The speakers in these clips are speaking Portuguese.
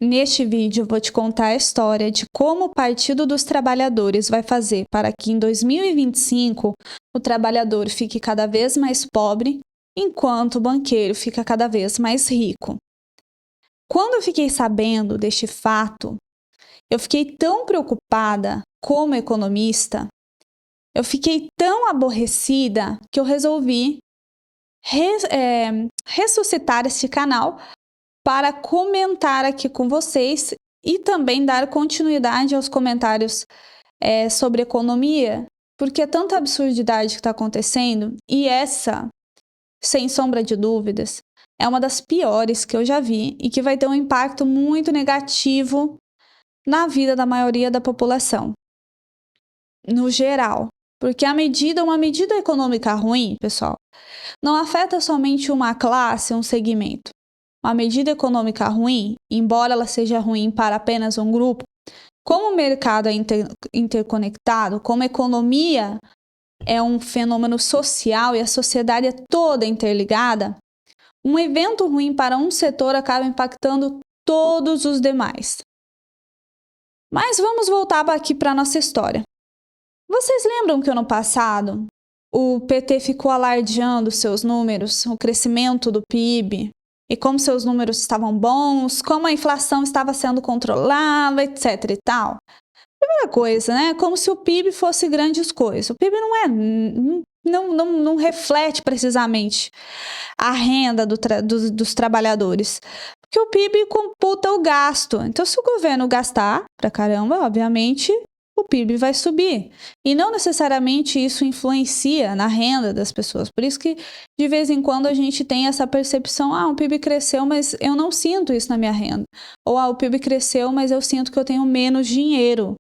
Neste vídeo, eu vou te contar a história de como o Partido dos Trabalhadores vai fazer para que em 2025 o trabalhador fique cada vez mais pobre, enquanto o banqueiro fica cada vez mais rico. Quando eu fiquei sabendo deste fato, eu fiquei tão preocupada como economista, eu fiquei tão aborrecida que eu resolvi ressuscitar este canal para comentar aqui com vocês e também dar continuidade aos comentários sobre economia, porque é tanta absurdidade que está acontecendo e essa, sem sombra de dúvidas, é uma das piores que eu já vi e que vai ter um impacto muito negativo na vida da maioria da população, no geral. Porque uma medida econômica ruim, pessoal, não afeta somente uma classe, um segmento. Uma medida econômica ruim, embora ela seja ruim para apenas um grupo, como o mercado é interconectado, como a economia é um fenômeno social e a sociedade é toda interligada, um evento ruim para um setor acaba impactando todos os demais. Mas vamos voltar aqui para a nossa história. Vocês lembram que ano passado o PT ficou alardeando seus números, o crescimento do PIB, e como seus números estavam bons, como a inflação estava sendo controlada, etc e tal? Primeira coisa, né? Como se o PIB fosse grandes coisas. O PIB não reflete precisamente a renda dos trabalhadores. Porque o PIB computa o gasto. Então, se o governo gastar pra caramba, obviamente, o PIB vai subir. E não necessariamente isso influencia na renda das pessoas. Por isso que, de vez em quando, a gente tem essa percepção, o PIB cresceu, mas eu não sinto isso na minha renda. Ou, o PIB cresceu, mas eu sinto que eu tenho menos dinheiro.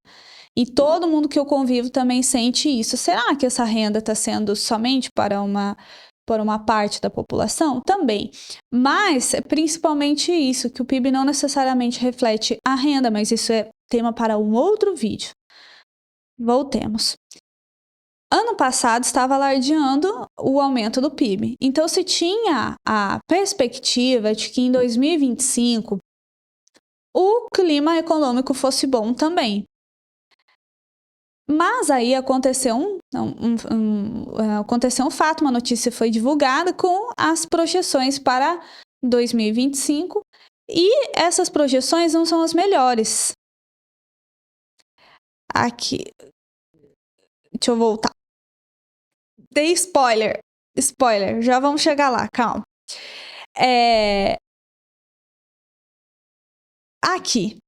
E todo mundo que eu convivo também sente isso. Será que essa renda está sendo somente para uma parte da população? Também. Mas, principalmente isso, que o PIB não necessariamente reflete a renda, mas isso é tema para um outro vídeo. Voltemos. Ano passado estava alardeando o aumento do PIB. Então, se tinha a perspectiva de que em 2025 o clima econômico fosse bom também. Mas aí aconteceu um fato, uma notícia foi divulgada com as projeções para 2025 e essas projeções não são as melhores. Aqui, deixa eu voltar. Dei spoiler, já vamos chegar lá, calma. Aqui,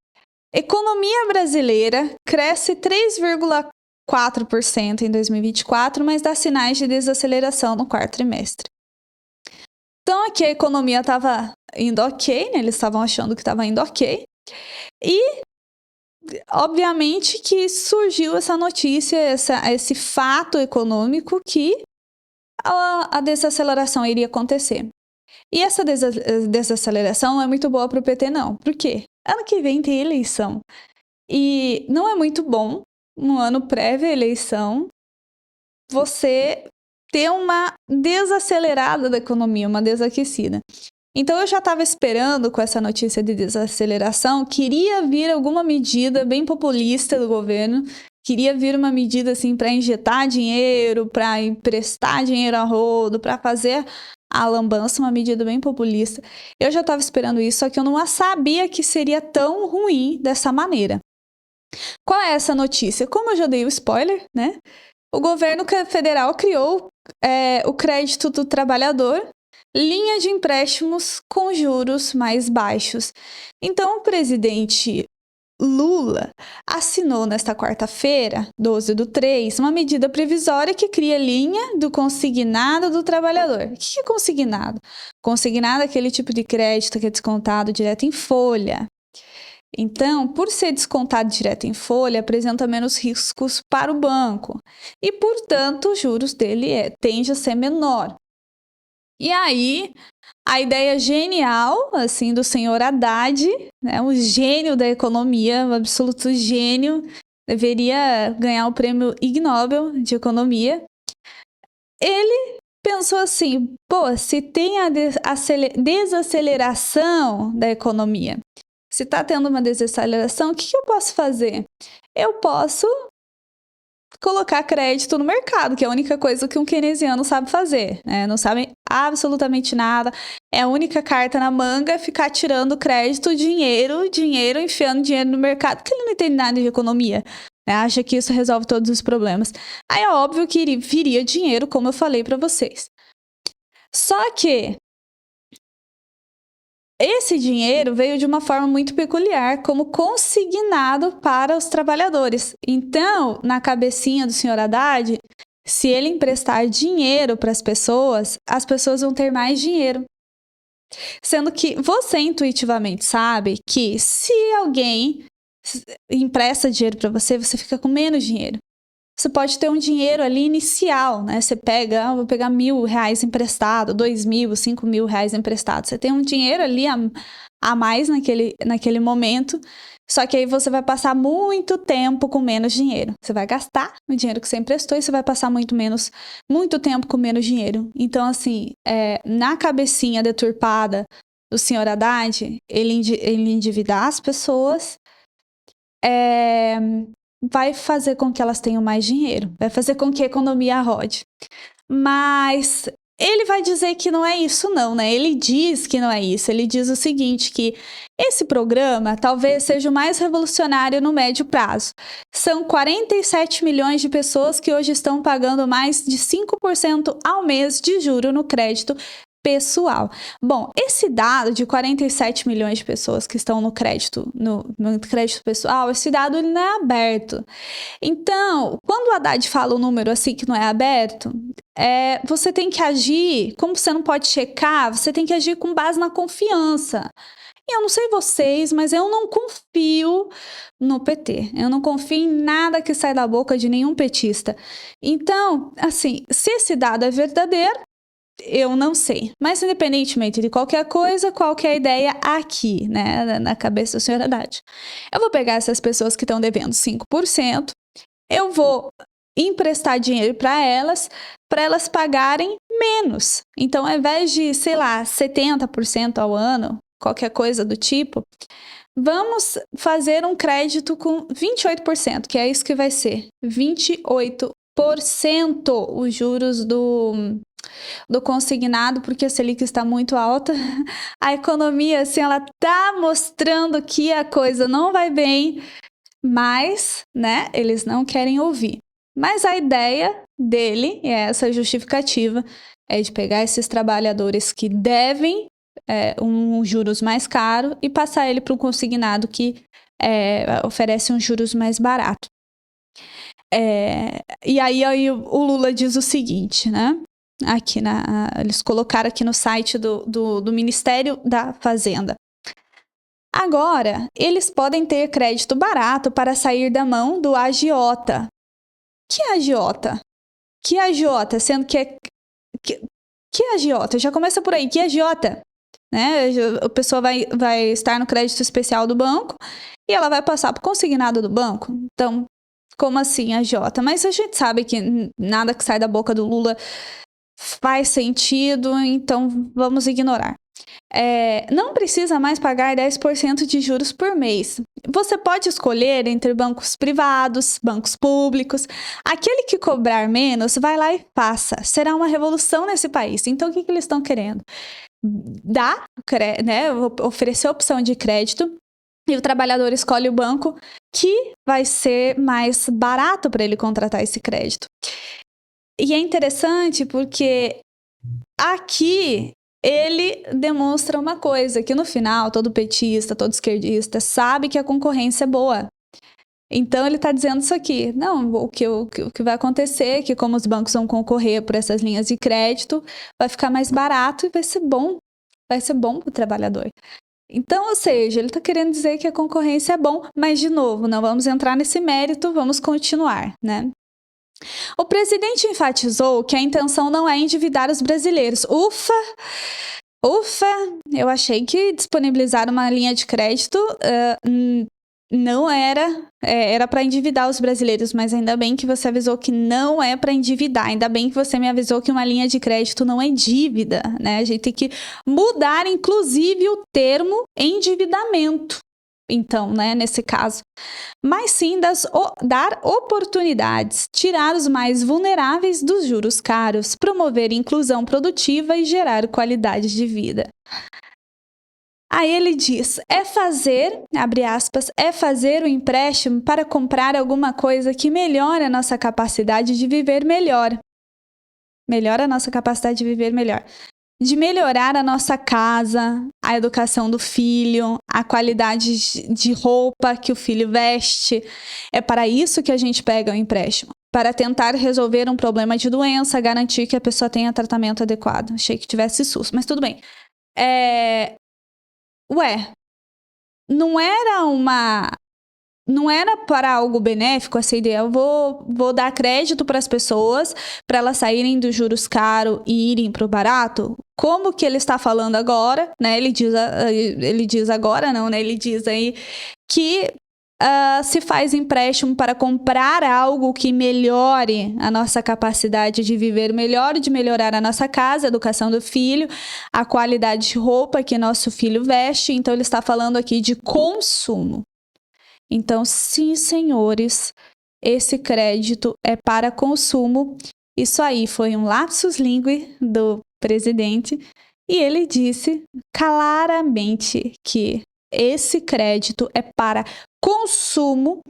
economia brasileira cresce 3,4% em 2024, mas dá sinais de desaceleração no quarto trimestre. Então, aqui a economia estava indo ok, né? Eles estavam achando que estava indo ok. E, obviamente, que surgiu essa notícia, esse fato econômico que a desaceleração iria acontecer. E essa desaceleração não é muito boa para o PT, não. Por quê? Ano que vem tem eleição. E não é muito bom, no ano prévio à eleição, você ter uma desacelerada da economia, uma desaquecida. Então, eu já estava esperando com essa notícia de desaceleração, queria vir alguma medida bem populista do governo, queria vir uma medida assim para injetar dinheiro, para emprestar dinheiro a rodo, para fazer a lambança, uma medida bem populista. Eu já estava esperando isso, só que eu não sabia que seria tão ruim dessa maneira. Qual é essa notícia? Como eu já dei o spoiler, né? O governo federal criou o crédito do trabalhador, linha de empréstimos com juros mais baixos. Então, o presidente Lula assinou nesta quarta-feira, 12/3, uma medida provisória que cria linha do consignado do trabalhador. O que é consignado? Consignado é aquele tipo de crédito que é descontado direto em folha. Então, por ser descontado direto em folha, apresenta menos riscos para o banco e, portanto, os juros dele tende a ser menor. E aí, a ideia genial, assim, do senhor Haddad, né, o gênio da economia, o absoluto gênio, deveria ganhar o prêmio Ig Nobel de economia. Ele pensou assim, se tem a desaceleração da economia, Se está tendo uma desaceleração, o que eu posso fazer? Eu posso colocar crédito no mercado, que é a única coisa que um keynesiano sabe fazer, né? Não sabe absolutamente nada. É a única carta na manga ficar tirando crédito, dinheiro, enfiando dinheiro no mercado, porque ele não entende nada de economia. Né? Acha que isso resolve todos os problemas. Aí é óbvio que viria dinheiro, como eu falei para vocês. Só que esse dinheiro veio de uma forma muito peculiar, como consignado para os trabalhadores. Então, na cabecinha do senhor Haddad, se ele emprestar dinheiro para as pessoas vão ter mais dinheiro. Sendo que você intuitivamente sabe que se alguém empresta dinheiro para você, você fica com menos dinheiro. Você pode ter um dinheiro ali inicial, né? Você pega, vou pegar R$1.000 emprestado, R$2.000, R$5.000 emprestado. Você tem um dinheiro ali a mais naquele momento, só que aí você vai passar muito tempo com menos dinheiro. Você vai gastar o dinheiro que você emprestou e você vai passar muito tempo com menos dinheiro. Então, assim, na cabecinha deturpada do senhor Haddad, ele endividar as pessoas, vai fazer com que elas tenham mais dinheiro, vai fazer com que a economia rode. Mas ele vai dizer que não é isso não, né? Ele diz que não é isso. Ele diz o seguinte, que esse programa talvez seja o mais revolucionário no médio prazo. São 47 milhões de pessoas que hoje estão pagando mais de 5% ao mês de juro no crédito pessoal. Bom, esse dado de 47 milhões de pessoas que estão no crédito pessoal, esse dado ele não é aberto. Então, quando o Haddad fala um número assim que não é aberto, você tem que agir, como você não pode checar, você tem que agir com base na confiança. E eu não sei vocês, mas eu não confio no PT. Eu não confio em nada que sai da boca de nenhum petista. Então, assim, se esse dado é verdadeiro, eu não sei, mas independentemente de qualquer coisa, qual que é a ideia aqui, né, na cabeça do senhor Haddad? Eu vou pegar essas pessoas que estão devendo 5%, eu vou emprestar dinheiro para elas pagarem menos. Então, ao invés de, sei lá, 70% ao ano, qualquer coisa do tipo, vamos fazer um crédito com 28%, que é isso que vai ser, 28% os juros do consignado, porque a Selic está muito alta. A economia, assim, ela tá mostrando que a coisa não vai bem, mas, né, eles não querem ouvir. Mas a ideia dele, essa justificativa, é de pegar esses trabalhadores que devem um juros mais caro e passar ele para um consignado que oferece um juros mais barato. E aí o Lula diz o seguinte, né? Aqui eles colocaram aqui no site do Ministério da Fazenda. Agora, eles podem ter crédito barato para sair da mão do agiota. Que agiota? Que agiota? Sendo que que agiota? Já começa por aí. Que agiota? Né? A pessoa vai estar no crédito especial do banco e ela vai passar para o consignado do banco. Então, como assim agiota? Mas a gente sabe que nada que sai da boca do Lula faz sentido, então vamos ignorar. Não precisa mais pagar 10% de juros por mês. Você pode escolher entre bancos privados, bancos públicos. Aquele que cobrar menos, vai lá e faça. Será uma revolução nesse país. Então, o que eles estão querendo? Oferecer opção de crédito e o trabalhador escolhe o banco que vai ser mais barato para ele contratar esse crédito. E é interessante porque aqui ele demonstra uma coisa, que no final todo petista, todo esquerdista sabe que a concorrência é boa. Então ele está dizendo isso aqui. Não, o que vai acontecer é que como os bancos vão concorrer por essas linhas de crédito, vai ficar mais barato e vai ser bom para o trabalhador. Então, ou seja, ele está querendo dizer que a concorrência é bom, mas de novo, não vamos entrar nesse mérito, vamos continuar, né? O presidente enfatizou que a intenção não é endividar os brasileiros. Ufa! Eu achei que disponibilizar uma linha de crédito não era para endividar os brasileiros, mas ainda bem que você avisou que não é para endividar, ainda bem que você me avisou que uma linha de crédito não é dívida, né? A gente tem que mudar, inclusive, o termo endividamento. então, né, nesse caso, mas sim dar oportunidades, tirar os mais vulneráveis dos juros caros, promover inclusão produtiva e gerar qualidade de vida. Aí ele diz, abre aspas, é fazer o empréstimo para comprar alguma coisa que melhore a nossa capacidade de viver melhor. Melhora a nossa capacidade de viver melhor. De melhorar a nossa casa, a educação do filho, a qualidade de roupa que o filho veste. É para isso que a gente pega o empréstimo. Para tentar resolver um problema de doença, garantir que a pessoa tenha tratamento adequado. Achei que tivesse SUS, mas tudo bem. Não era para algo benéfico essa ideia. Eu vou dar crédito para as pessoas, para elas saírem dos juros caros e irem para o barato. Como que ele está falando agora, né? Ele diz agora, não, né? Ele diz aí que se faz empréstimo para comprar algo que melhore a nossa capacidade de viver melhor, de melhorar a nossa casa, a educação do filho, a qualidade de roupa que nosso filho veste. Então, ele está falando aqui de consumo. Então, sim, senhores, esse crédito é para consumo. Isso aí foi um lapsus linguae do presidente e ele disse claramente que esse crédito é para consumo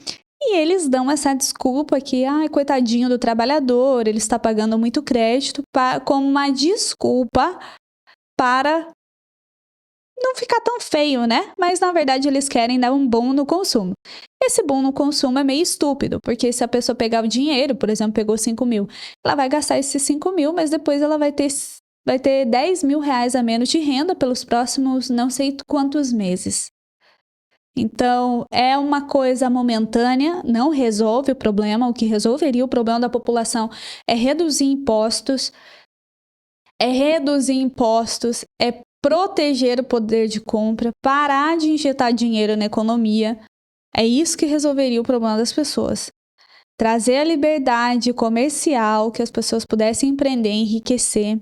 e eles dão essa desculpa que, coitadinho do trabalhador, ele está pagando muito crédito como uma desculpa para não ficar tão feio, né? Mas, na verdade, eles querem dar um boom no consumo. Esse boom no consumo é meio estúpido, porque se a pessoa pegar o dinheiro, por exemplo, pegou 5 mil, ela vai gastar esses 5 mil, mas depois ela vai ter 10 mil reais a menos de renda pelos próximos não sei quantos meses. Então, é uma coisa momentânea, não resolve o problema. O que resolveria o problema da população é reduzir impostos, é proteger o poder de compra, parar de injetar dinheiro na economia. É isso que resolveria o problema das pessoas. Trazer a liberdade comercial, que as pessoas pudessem empreender, enriquecer.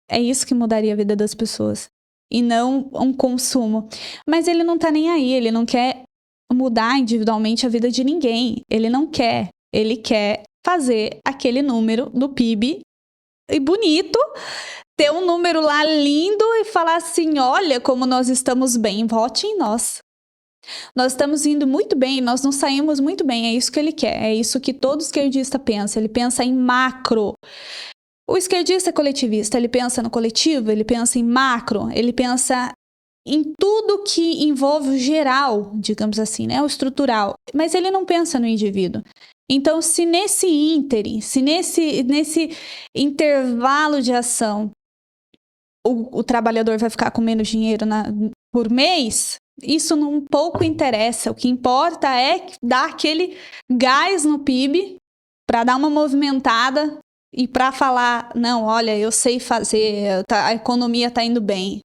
É isso que mudaria a vida das pessoas. E não um consumo. Mas ele não tá nem aí, ele não quer mudar individualmente a vida de ninguém. Ele não quer. Ele quer fazer aquele número do PIB e bonito, ter um número lá lindo e falar assim, olha como nós estamos bem, vote em nós. Nós estamos indo muito bem, nós nos saímos muito bem, é isso que ele quer, é isso que todo esquerdista pensa, ele pensa em macro. O esquerdista é coletivista, ele pensa no coletivo, ele pensa em macro, ele pensa em tudo que envolve o geral, digamos assim, né, o estrutural, mas ele não pensa no indivíduo. Então, se nesse ínterim, se nesse intervalo de ação, o trabalhador vai ficar com menos dinheiro por mês, isso não pouco interessa. O que importa é dar aquele gás no PIB para dar uma movimentada e para falar, não, olha, eu sei fazer, a economia está indo bem.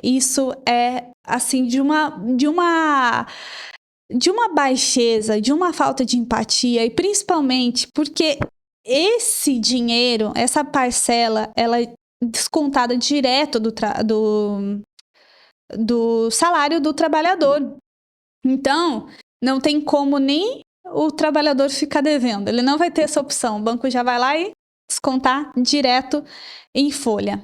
Isso é, assim, de uma baixeza, de uma falta de empatia, e principalmente porque esse dinheiro, essa parcela, ela é descontada direto do salário do trabalhador. Então, não tem como nem o trabalhador ficar devendo. Ele não vai ter essa opção. O banco já vai lá e descontar direto em folha.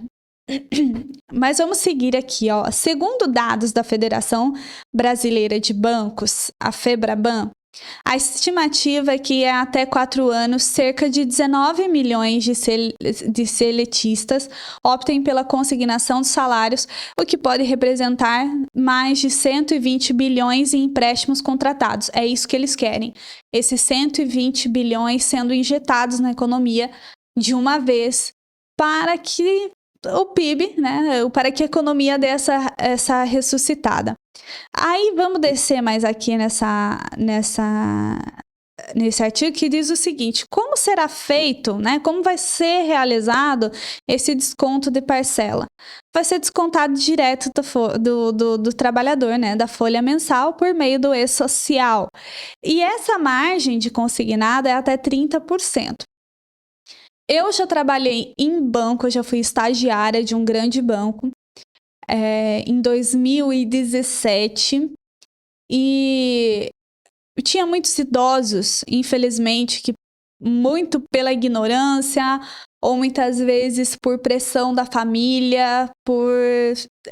Mas vamos seguir aqui, ó. Segundo dados da Federação Brasileira de Bancos, a FEBRABAN, a estimativa é que até 4 anos, cerca de 19 milhões de seletistas optem pela consignação de salários, o que pode representar mais de 120 bilhões em empréstimos contratados. É isso que eles querem. Esses 120 bilhões sendo injetados na economia de uma vez para que o PIB, né, para que a economia dê essa ressuscitada. Aí vamos descer mais aqui nesse artigo que diz o seguinte: como será feito, né? Como vai ser realizado esse desconto de parcela? Vai ser descontado direto do trabalhador, né? Da folha mensal por meio do e-social. E essa margem de consignado é até 30%. Eu já trabalhei em banco, eu já fui estagiária de um grande banco. Em 2017, E tinha muitos idosos, infelizmente, que muito pela ignorância ou muitas vezes por pressão da família,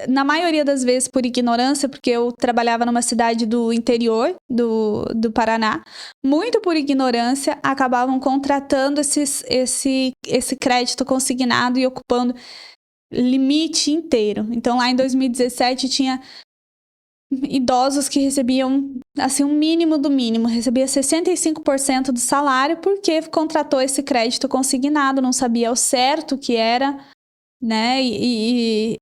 na maioria das vezes por ignorância, porque eu trabalhava numa cidade do interior do Paraná, muito por ignorância, acabavam contratando esse crédito consignado e ocupando limite inteiro. Então, lá em 2017, tinha idosos que recebiam, assim, um mínimo do mínimo, recebia 65% do salário porque contratou esse crédito consignado, não sabia ao certo o que era, né, e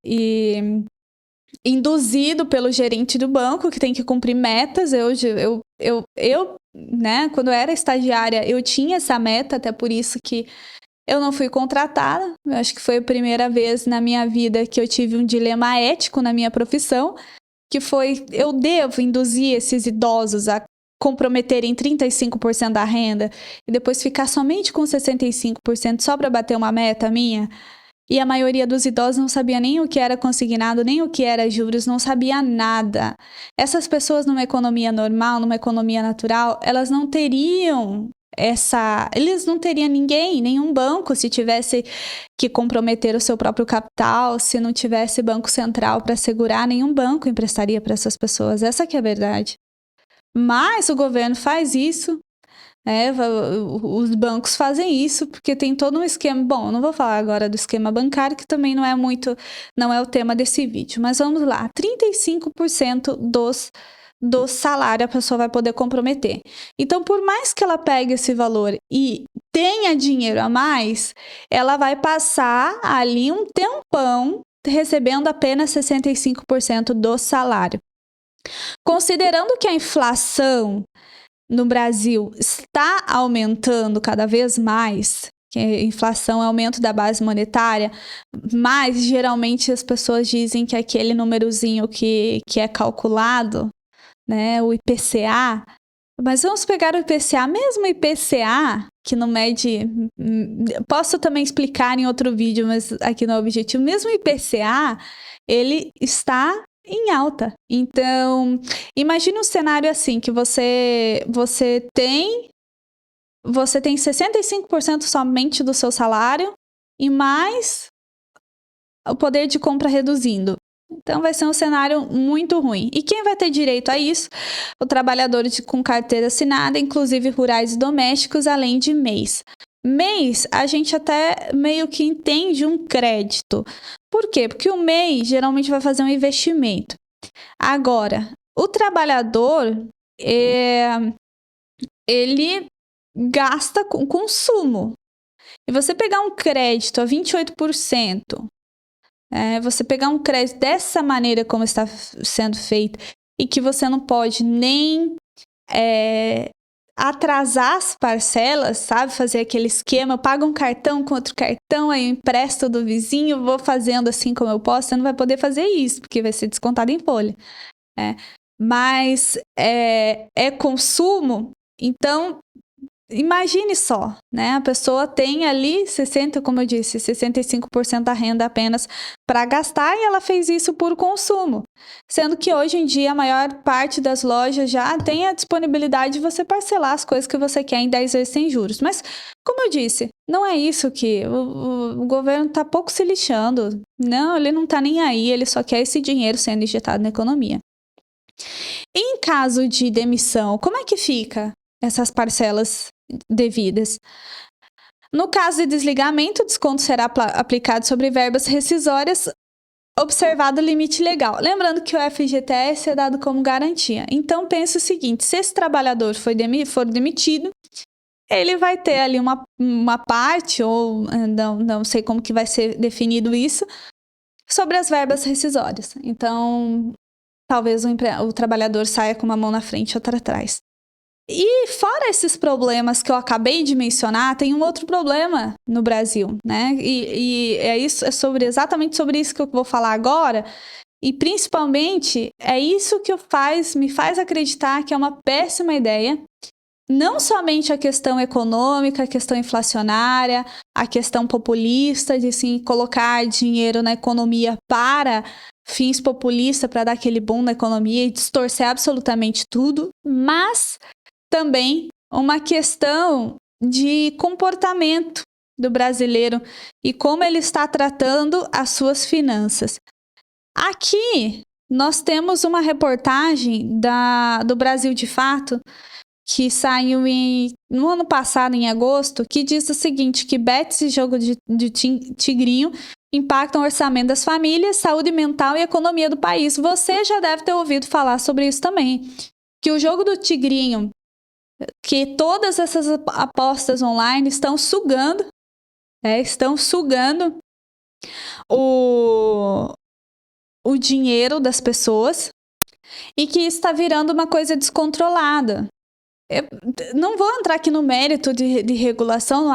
induzido pelo gerente do banco, que tem que cumprir metas. Né, quando eu era estagiária, eu tinha essa meta, até por isso que eu não fui contratada. Eu acho que foi a primeira vez na minha vida que eu tive um dilema ético na minha profissão, que foi, eu devo induzir esses idosos a comprometerem 35% da renda e depois ficar somente com 65% só para bater uma meta minha? E a maioria dos idosos não sabia nem o que era consignado, nem o que era juros, não sabia nada. Essas pessoas numa economia normal, numa economia natural, elas não teriam eles não teriam nenhum banco, se tivesse que comprometer o seu próprio capital, se não tivesse banco central para segurar, nenhum banco emprestaria para essas pessoas. Essa que é a verdade. Mas o governo faz isso, os bancos fazem isso porque tem todo um esquema. Bom, eu não vou falar agora do esquema bancário, que também não é o tema desse vídeo, mas vamos lá, 35% do salário a pessoa vai poder comprometer. Então, por mais que ela pegue esse valor e tenha dinheiro a mais, ela vai passar ali um tempão recebendo apenas 65% do salário. Considerando que a inflação no Brasil está aumentando cada vez mais, que a inflação é aumento da base monetária, mas geralmente as pessoas dizem que aquele númerozinho que é calculado, né, o IPCA, mas vamos pegar o IPCA, mesmo o IPCA, que não mede, posso também explicar em outro vídeo, mas aqui não é o objetivo, mesmo o IPCA, ele está em alta. Então, imagine um cenário assim, que você tem 65% somente do seu salário e mais o poder de compra reduzindo. Então, vai ser um cenário muito ruim. E quem vai ter direito a isso? O trabalhador com carteira assinada, inclusive rurais e domésticos, além de MEIs. MEIs, a gente até meio que entende um crédito. Por quê? Porque o MEI geralmente vai fazer um investimento. Agora, o trabalhador, ele gasta com consumo. E você pegar um crédito a 28%, você pegar um crédito dessa maneira como está sendo feito e que você não pode nem atrasar as parcelas, sabe? Fazer aquele esquema, eu pago um cartão com outro cartão, aí eu empresto do vizinho, vou fazendo assim como eu posso. Você não vai poder fazer isso, porque vai ser descontado em folha. Mas é consumo, então imagine só, né? A pessoa tem ali 65% da renda apenas para gastar e ela fez isso por consumo. Sendo que hoje em dia a maior parte das lojas já tem a disponibilidade de você parcelar as coisas que você quer em 10 vezes sem juros. Mas, como eu disse, não é isso que o governo está pouco se lixando. Não, ele não está nem aí, ele só quer esse dinheiro sendo injetado na economia. Em caso de demissão, como é que fica essas parcelas devidas? No caso de desligamento, o desconto será aplicado sobre verbas rescisórias, observado o limite legal. Lembrando que o FGTS é dado como garantia. Então, pense o seguinte, se esse trabalhador for demitido, ele vai ter ali uma parte, ou não sei como que vai ser definido isso, sobre as verbas rescisórias. Então, talvez o trabalhador saia com uma mão na frente e outra atrás. E fora esses problemas que eu acabei de mencionar, tem um outro problema no Brasil, né? E exatamente sobre isso que eu vou falar agora. E principalmente é isso que me faz acreditar que é uma péssima ideia. Não somente a questão econômica, a questão inflacionária, a questão populista de colocar dinheiro na economia para fins populistas para dar aquele boom na economia e distorcer absolutamente tudo, mas também uma questão de comportamento do brasileiro e como ele está tratando as suas finanças. Aqui nós temos uma reportagem do Brasil de Fato, que saiu no ano passado, em agosto, que diz o seguinte, que bets e jogo de tigrinho impactam o orçamento das famílias, saúde mental e economia do país. Você já deve ter ouvido falar sobre isso também, que o jogo do tigrinho, que todas essas apostas online estão sugando o dinheiro das pessoas e que está virando uma coisa descontrolada. Eu não vou entrar aqui no mérito de regulação,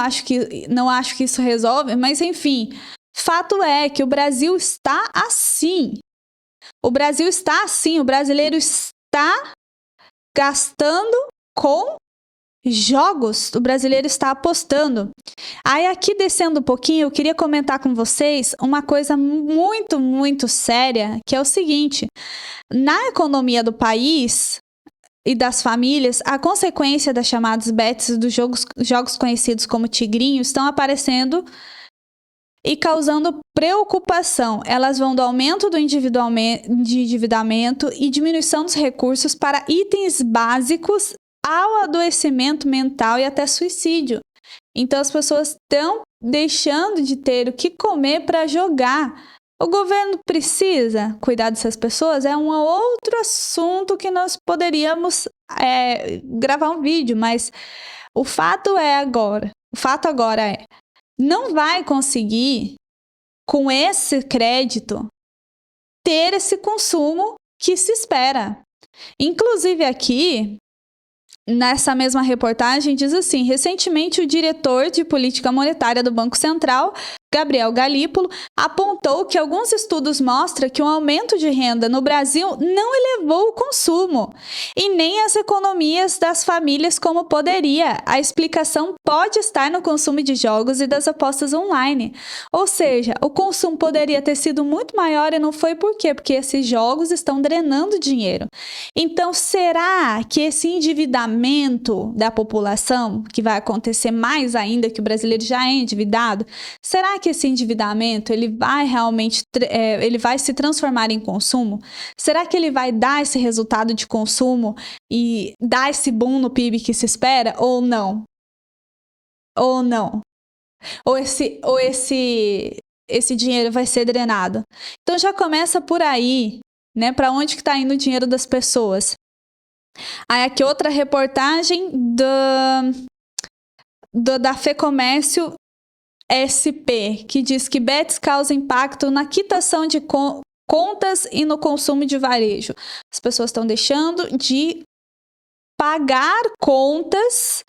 não acho que isso resolve, mas enfim, fato é que o Brasil está assim. O brasileiro está gastando com jogos, o brasileiro está apostando. Aí aqui descendo um pouquinho, eu queria comentar com vocês uma coisa muito, muito séria, que é o seguinte: na economia do país e das famílias, a consequência das chamadas bets dos jogos conhecidos como tigrinho estão aparecendo e causando preocupação. Elas vão do aumento de endividamento e diminuição dos recursos para itens básicos ao adoecimento mental e até suicídio. Então as pessoas estão deixando de ter o que comer para jogar. O governo precisa cuidar dessas pessoas? É um outro assunto que nós poderíamos gravar um vídeo, mas o fato agora é, não vai conseguir, com esse crédito, ter esse consumo que se espera. Inclusive aqui, nessa mesma reportagem, diz assim: recentemente o diretor de política monetária do Banco Central, Gabriel Galípolo, apontou que alguns estudos mostram que o aumento de renda no Brasil não elevou o consumo e nem as economias das famílias como poderia. A explicação pode estar no consumo de jogos e das apostas online. Ou seja, o consumo poderia ter sido muito maior e não foi por quê? Porque esses jogos estão drenando dinheiro. Então, será que esse endividamento da população, que vai acontecer mais ainda que o brasileiro já é endividado, será que esse endividamento ele vai realmente ele vai se transformar em consumo? Será que ele vai dar esse resultado de consumo e dar esse boom no PIB que se espera ou não? Ou não? Ou esse dinheiro vai ser drenado? Então já começa por aí, né? Para onde que está indo o dinheiro das pessoas? Aí aqui outra reportagem da FEComércio SP, que diz que bets causam impacto na quitação de contas e no consumo de varejo. As pessoas estão deixando de pagar contas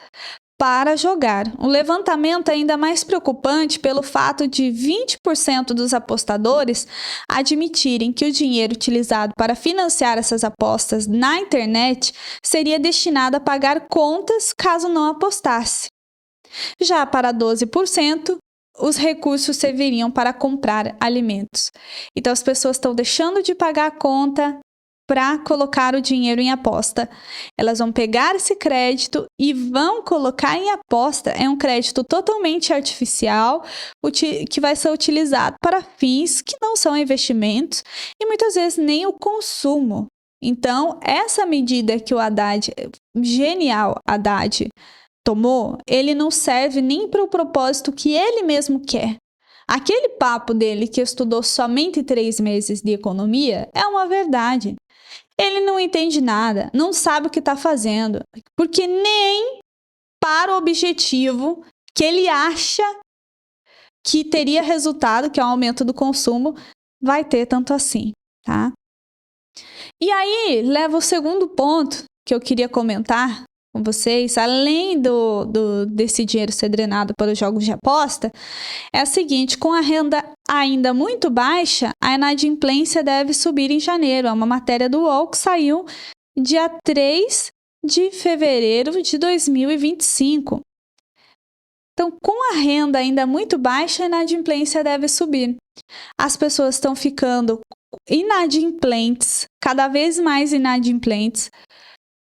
para jogar. Um levantamento ainda mais preocupante pelo fato de 20% dos apostadores admitirem que o dinheiro utilizado para financiar essas apostas na internet seria destinado a pagar contas caso não apostasse. Já para 12%, os recursos serviriam para comprar alimentos. Então as pessoas estão deixando de pagar a conta para colocar o dinheiro em aposta. Elas vão pegar esse crédito e vão colocar em aposta. É um crédito totalmente artificial, que vai ser utilizado para fins que não são investimentos e muitas vezes nem o consumo. Então, essa medida que o genial Haddad, tomou, ele não serve nem para o propósito que ele mesmo quer. Aquele papo dele que estudou somente 3 meses de economia é uma verdade. Ele não entende nada, não sabe o que está fazendo, porque nem para o objetivo que ele acha que teria resultado, que é o aumento do consumo, vai ter tanto assim, tá? E aí, leva o segundo ponto que eu queria comentar com vocês, além desse dinheiro ser drenado para os jogos de aposta, é a seguinte: com a renda ainda muito baixa, a inadimplência deve subir em janeiro. É uma matéria do UOL que saiu dia 3 de fevereiro de 2025. Então, com a renda ainda muito baixa, a inadimplência deve subir. As pessoas estão ficando inadimplentes, cada vez mais inadimplentes,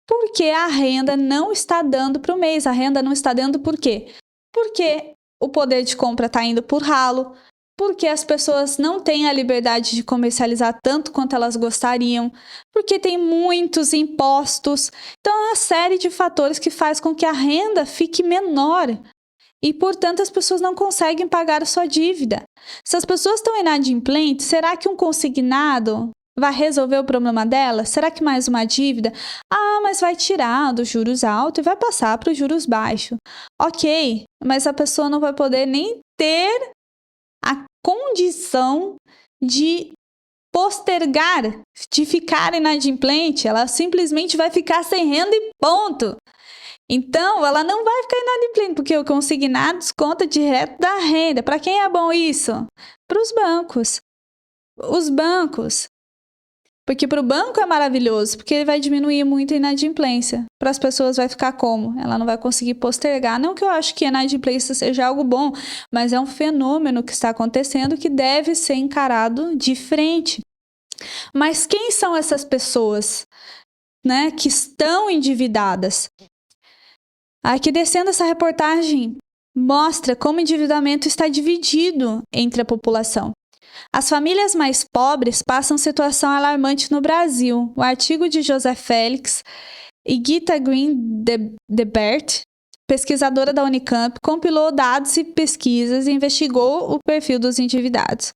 porque a renda não está dando para o mês. A renda não está dando por quê? Porque o poder de compra está indo por ralo, porque as pessoas não têm a liberdade de comercializar tanto quanto elas gostariam, porque tem muitos impostos. Então, é uma série de fatores que faz com que a renda fique menor e, portanto, as pessoas não conseguem pagar a sua dívida. Se as pessoas estão inadimplentes, será que um consignado vai resolver o problema dela? Será que mais uma dívida? Ah, mas vai tirar dos juros altos e vai passar para os juros baixos. Ok, mas a pessoa não vai poder nem ter a condição de postergar, de ficar inadimplente. Ela simplesmente vai ficar sem renda e ponto. Então, ela não vai ficar inadimplente, porque o consignado desconta direto da renda. Para quem é bom isso? Para os bancos. Os bancos. Porque para o banco é maravilhoso, porque ele vai diminuir muito a inadimplência. Para as pessoas vai ficar como? Ela não vai conseguir postergar. Não que eu acho que a inadimplência seja algo bom, mas é um fenômeno que está acontecendo que deve ser encarado de frente. Mas quem são essas pessoas, né, que estão endividadas? Aqui descendo essa reportagem mostra como o endividamento está dividido entre a população. As famílias mais pobres passam situação alarmante no Brasil. O artigo de José Félix e Gita Green de Bert, pesquisadora da Unicamp, compilou dados e pesquisas e investigou o perfil dos endividados.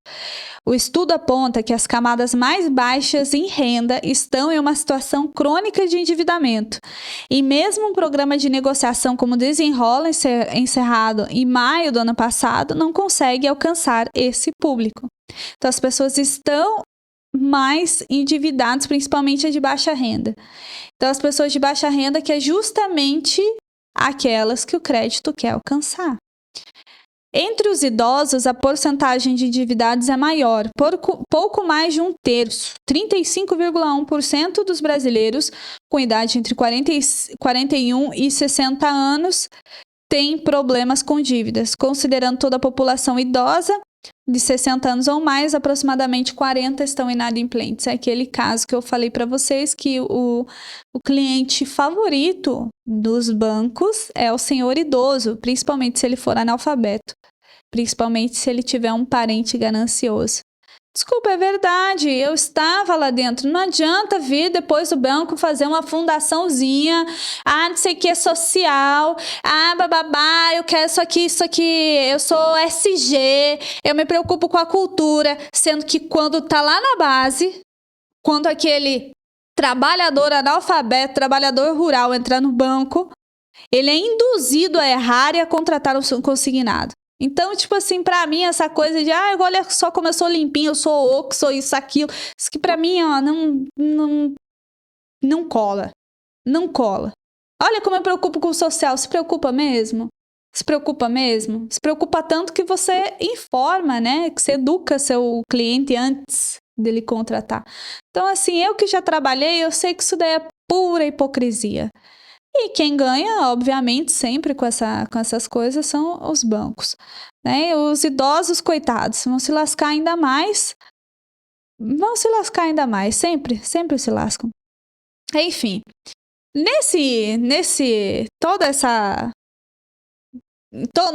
O estudo aponta que as camadas mais baixas em renda estão em uma situação crônica de endividamento. E mesmo um programa de negociação como o Desenrola, encerrado em maio do ano passado, não consegue alcançar esse público. Então, as pessoas estão mais endividadas, principalmente a de baixa renda. Então, as pessoas de baixa renda, que é justamente aquelas que o crédito quer alcançar. Entre os idosos, a porcentagem de endividados é maior, pouco mais de um terço. 35,1% dos brasileiros com idade entre 41 e 60 anos têm problemas com dívidas. Considerando toda a população idosa, de 60 anos ou mais, aproximadamente 40 estão inadimplentes. É aquele caso que eu falei para vocês que o cliente favorito dos bancos é o senhor idoso, principalmente se ele for analfabeto, principalmente se ele tiver um parente ganancioso. Desculpa, é verdade, eu estava lá dentro. Não adianta vir depois do banco fazer uma fundaçãozinha, não sei o que é social, bababá, eu quero isso aqui, eu sou SG, eu me preocupo com a cultura, sendo que quando tá lá na base, quando aquele trabalhador analfabeto, trabalhador rural entrar no banco, ele é induzido a errar e a contratar um consignado. Então, tipo assim, pra mim, essa coisa de olha só como eu sou limpinho, eu sou oco, sou isso, aquilo. Isso que pra mim, não cola. Não cola. Olha como eu me preocupo com o social. Se preocupa mesmo? Se preocupa mesmo? Se preocupa tanto que você informa, né? Que você educa seu cliente antes dele contratar. Então, assim, eu que já trabalhei, eu sei que isso daí é pura hipocrisia. E quem ganha, obviamente, sempre com essas coisas são os bancos. Né? Os idosos, coitados, vão se lascar ainda mais. Sempre se lascam. Enfim, no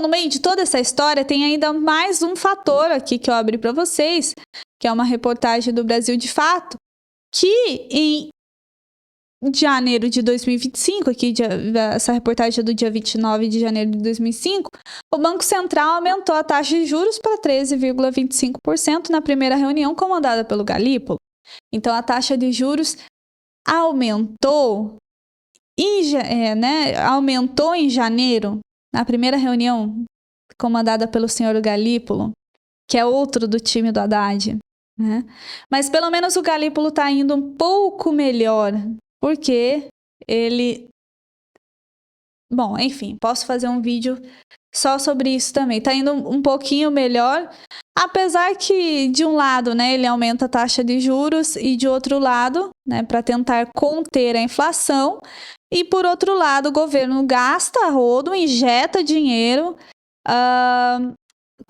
meio de toda essa história, tem ainda mais um fator aqui que eu abri para vocês, que é uma reportagem do Brasil de Fato, que em janeiro de 2025, essa reportagem é do dia 29 de janeiro de 2005, o Banco Central aumentou a taxa de juros para 13,25% na primeira reunião comandada pelo Galípolo. Então, a taxa de juros aumentou em janeiro, na primeira reunião comandada pelo senhor Galípolo, que é outro do time do Haddad. Né? Mas, pelo menos, o Galípolo está indo um pouco melhor, porque ele... Bom, enfim, posso fazer um vídeo só sobre isso também. Tá indo um pouquinho melhor, apesar que, de um lado, né, ele aumenta a taxa de juros e, de outro lado, né, para tentar conter a inflação. E, por outro lado, o governo gasta a rodo, injeta dinheiro,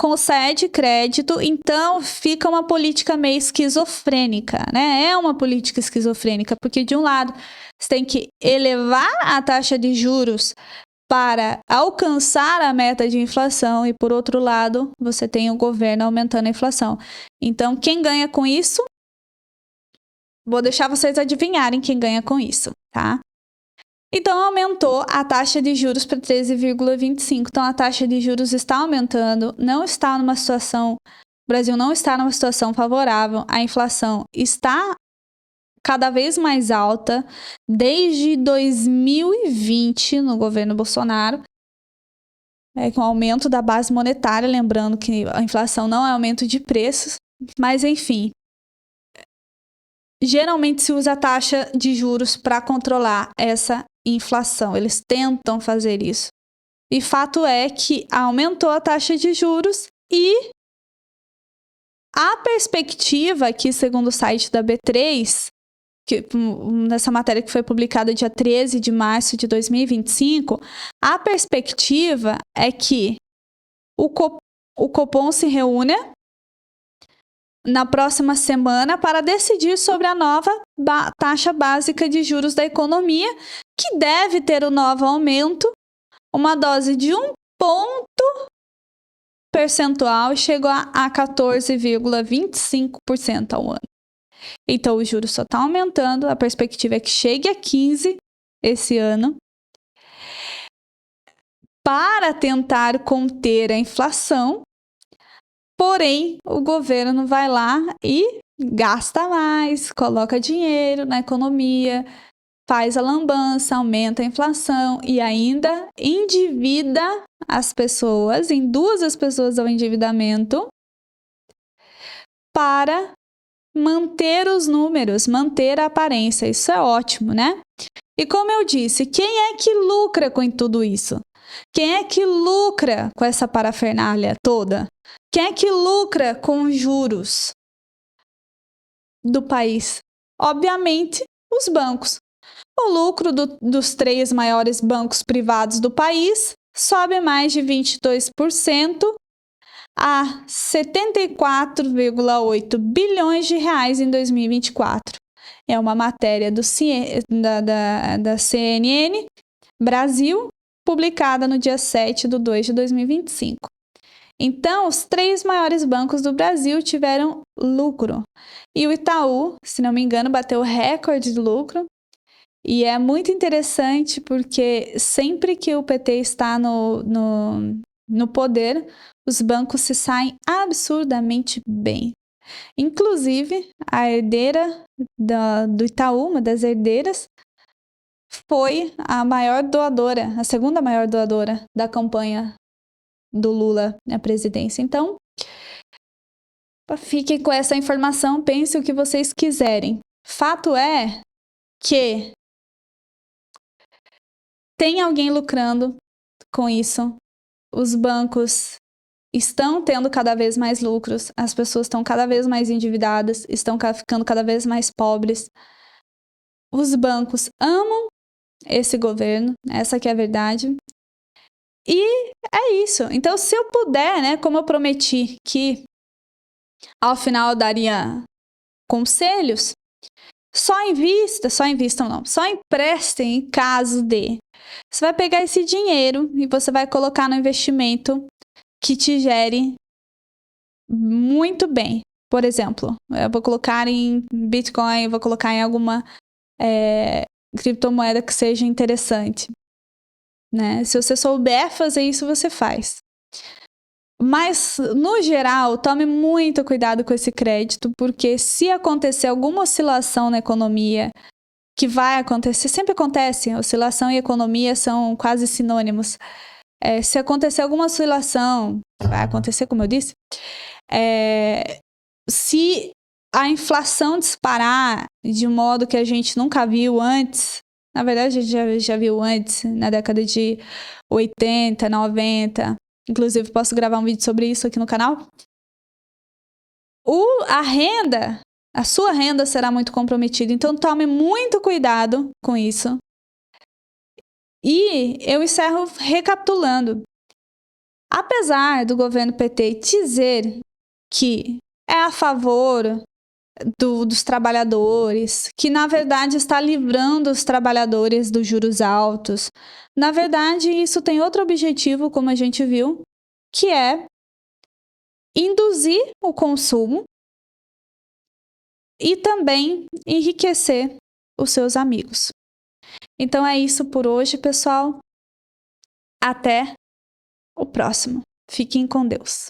concede crédito, então fica uma política meio esquizofrênica, né? É uma política esquizofrênica, porque de um lado você tem que elevar a taxa de juros para alcançar a meta de inflação e, por outro lado, você tem o governo aumentando a inflação. Então, quem ganha com isso? Vou deixar vocês adivinharem quem ganha com isso, tá? Então, aumentou a taxa de juros para 13,25. Então, a taxa de juros está aumentando, não está numa situação... O Brasil não está numa situação favorável, a inflação está cada vez mais alta desde 2020 no governo Bolsonaro, com o aumento da base monetária, lembrando que a inflação não é aumento de preços, mas enfim, geralmente se usa a taxa de juros para controlar essa inflação, eles tentam fazer isso. E fato é que aumentou a taxa de juros e a perspectiva aqui, segundo o site da B3, nessa matéria que foi publicada dia 13 de março de 2025, a perspectiva é que o Copom se reúne na próxima semana para decidir sobre a nova taxa básica de juros da economia, que deve ter o novo aumento, uma dose de 1 ponto percentual, chegou a 14,25% ao ano. Então, o juros só está aumentando, a perspectiva é que chegue a 15% esse ano. Para tentar conter a inflação, porém, o governo vai lá e gasta mais, coloca dinheiro na economia, faz a lambança, aumenta a inflação e ainda endivida as pessoas, induz as pessoas ao endividamento para manter os números, manter a aparência. Isso é ótimo, né? E como eu disse, quem é que lucra com tudo isso? Quem é que lucra com essa parafernália toda? Quem é que lucra com os juros do país? Obviamente, os bancos. O lucro dos 3 maiores bancos privados do país sobe mais de 22%, a 74,8 bilhões de reais em 2024. É uma matéria da CNN Brasil, publicada no dia 7/2 de 2025. Então, os 3 maiores bancos do Brasil tiveram lucro. E o Itaú, se não me engano, bateu o recorde de lucro. E é muito interessante porque sempre que o PT está no poder, os bancos se saem absurdamente bem. Inclusive, a herdeira do Itaú, uma das herdeiras, foi a maior doadora, a segunda maior doadora da campanha do Lula na presidência. Então, fiquem com essa informação, pensem o que vocês quiserem. Fato é que tem alguém lucrando com isso. Os bancos estão tendo cada vez mais lucros, as pessoas estão cada vez mais endividadas, estão ficando cada vez mais pobres. Os bancos amam esse governo, essa que é a verdade. E é isso. Então, se eu puder, né, como eu prometi que ao final eu daria conselhos, só emprestem em caso de. Você vai pegar esse dinheiro e você vai colocar no investimento que te gere muito bem. Por exemplo, eu vou colocar em Bitcoin, vou colocar em alguma criptomoeda que seja interessante, né? Se você souber fazer isso, você faz. Mas, no geral, tome muito cuidado com esse crédito, porque se acontecer alguma oscilação na economia, que vai acontecer, sempre acontece, oscilação e economia são quase sinônimos. Se acontecer alguma oscilação, vai acontecer, como eu disse, se a inflação disparar de um modo que a gente nunca viu antes, na verdade a gente já viu antes, na década de 80, 90, inclusive posso gravar um vídeo sobre isso aqui no canal, a sua renda será muito comprometida, então tome muito cuidado com isso. E eu encerro recapitulando. Apesar do governo PT dizer que é a favor dos trabalhadores, que na verdade está livrando os trabalhadores dos juros altos, na verdade isso tem outro objetivo, como a gente viu, que é induzir o consumo e também enriquecer os seus amigos. Então é isso por hoje, pessoal. Até o próximo. Fiquem com Deus.